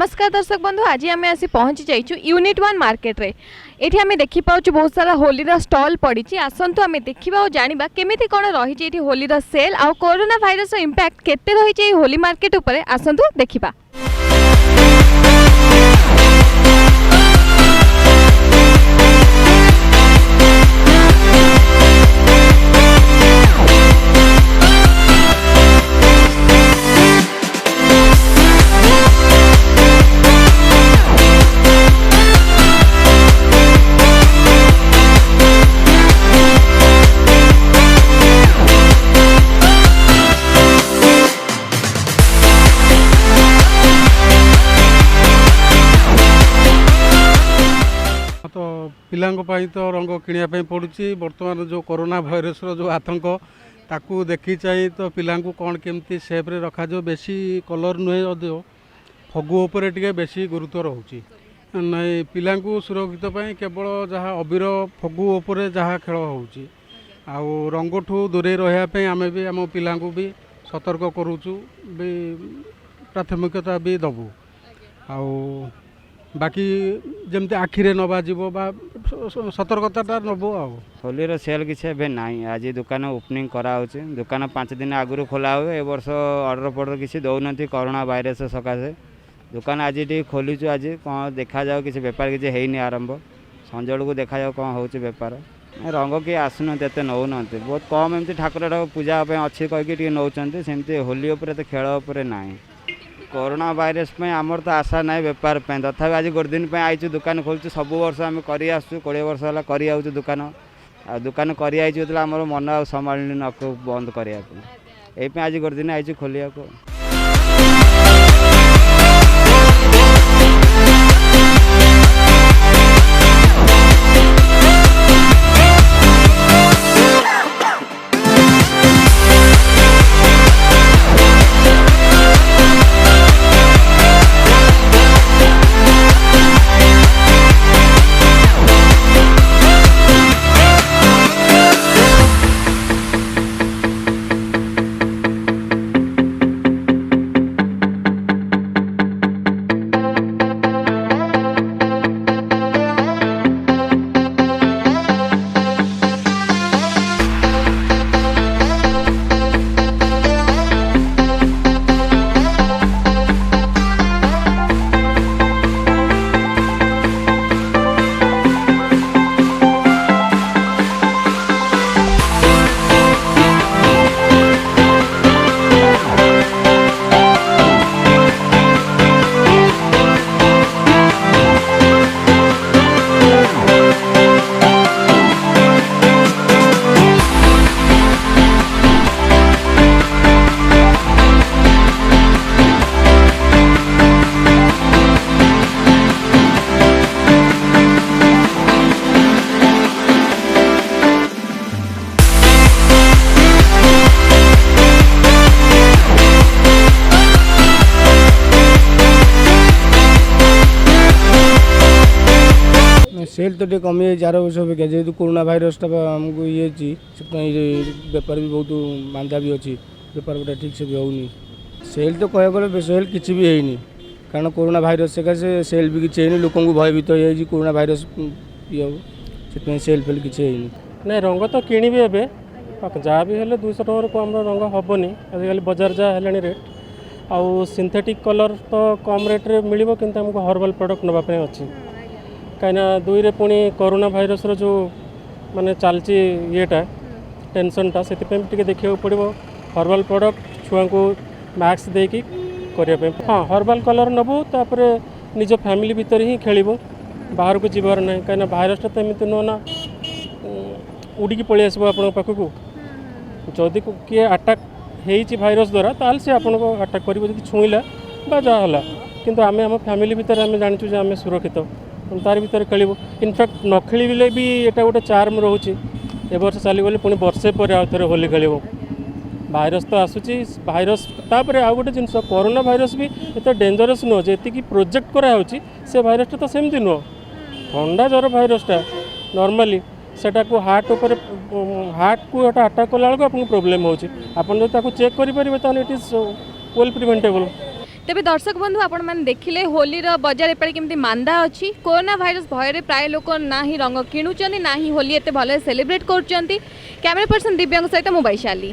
नमस्कार दर्शक बंधु, आज आम आसी पहुँची जाइछु यूनिट 1 मार्केट रे। एठी आमे देखि पाउछु बहुत सारा होली रा स्टॉल पड़ी। आसंतु आमे देखिबा और जानिबा केमिति कोन रही छि एठी होली रा सेल आ कोरोना वायरस रो इंपैक्ट केते रही छि होली मार्केट ऊपर। आसंतु देखिबा। पिलांई तो रंग किणापी पड़ुची। बर्तमान जो कोरोना भाइरस जो आतंक ताकू देखी चाहिए तो पिला कौन केमती सेप्रे रखा जो बेसी कलर नुहे अदो फगु उपर टे बेसी गुरुत्व रोचे नहीं पिला सुरक्षित केवल जहाँ अबीर फगु उपर जहाँ खेल होची आउ रंग ठू दूरे रही आम भी आम पिला भी सतर्क करुचु भी प्राथमिकता भी दबू आउ बाकी जमती आखिरे न बाजिबो बा सतर्कता नबो आ होली सेल किसी ना आज दुकान ओपनिंग करा दुकान 5 दिन आगु खोला हुए ए वर्ष ऑर्डर फर्डर किसी दौना कोरोना वायरस सकाशे दुकान आज टी खोलीचु। आज कौन देखा जाओ किसी बेपार किसी है आरंभ संजड़ को देखा जाओ कौन हो बेपार रंग किए आसुना नौना बहुत कम एमती ठाकुर पूजा अच्छी कहीकि नौकरी सेमती होली उपर तो खेल उपर ना कोरोना वायरस पे आमर तो आशा ना बेपार तथा आज गोटे दिन आई दुकान खोलु सब वर्ष आम कर 20 वर्ष है कर दुकान आ दुकान कर आमर मन आ संभाली न बंद करने ये आज गोटे दिन आई खोलिया को। सेल तो कमी है 4 वर्ष अपेक्षा जेहतु कोरोना भाइरस आमको ये बेपार भी बहुत मांदा भी अच्छी बेपार गोटा ठीक से भी होनी सेल तो कह गले सेल किसी भी है कारण कोरोना भाइरस से सेल भी किसी है लोक भयभीत हो कोरोना भाइरस ये हम सेल फेल किसी है ना रंग तो किणी जहाँ भी है 200 टकर कम रंग हेनी आजिकल बजार जहाँ है रेट आउ सिंथेटिक कलर तो कम रेट्रे मिल कि आमको हर्बाल प्रोडक्ट नापी अच्छी कहीं दुई पुणी कोरोना भाइरस जो माने चलती येटा टेंशनटा से देखा पड़ो हर्बाल प्रोडक्ट छुआ को मैक्स देकी करने हाँ हर्बाल कलर नबू तापर निज फैमिली भितर ही खेल बाहर को जीवार ना कहीं भाइरसटा तो एमती नुह ना उड़ी पलि आसो आप पाखक जदि किए आटाक हो भाइरस द्वारा ताल से आपको आटाक कर छुईला जहाँ किंतु आम आम फैमिली भितर आम जानचु आम सुरक्षित तार भर खेल इनफैक्ट न खेल भी यहाँ गोटे चार्म रोचे ए वर्ष चलीगले पुणी वर्षे पर आउ थे होली खेल भाइरस तो आसूची भाइरस तापर आउ गोटे जिन कोरोना भाइरस भी एत डेंजरस नुह जी प्रोजेक्ट कराऊँच से भाइरसटा तो सेमती नुह ठंडा ज्वर भाइरसटा नॉर्मली सेटा को हार्ट ऊपर हार्ट को अटाक कला आपको प्रोब्लेम होची आपन जो ताको चेक करि परिबे त इट इज वेल प्रिवेंटेबल। तेबे दर्शक बंधु आपण मैंने देखिले होली बजार एपटे केमती मांदा अच्छी कोरोना भाइरस भय प्राय लोक ना ही रंग किणुचंती ना ही होली एते भले सेलिब्रेट करुचंती। कैमरा पर्सन दिव्यांग सहित मु वैशाली।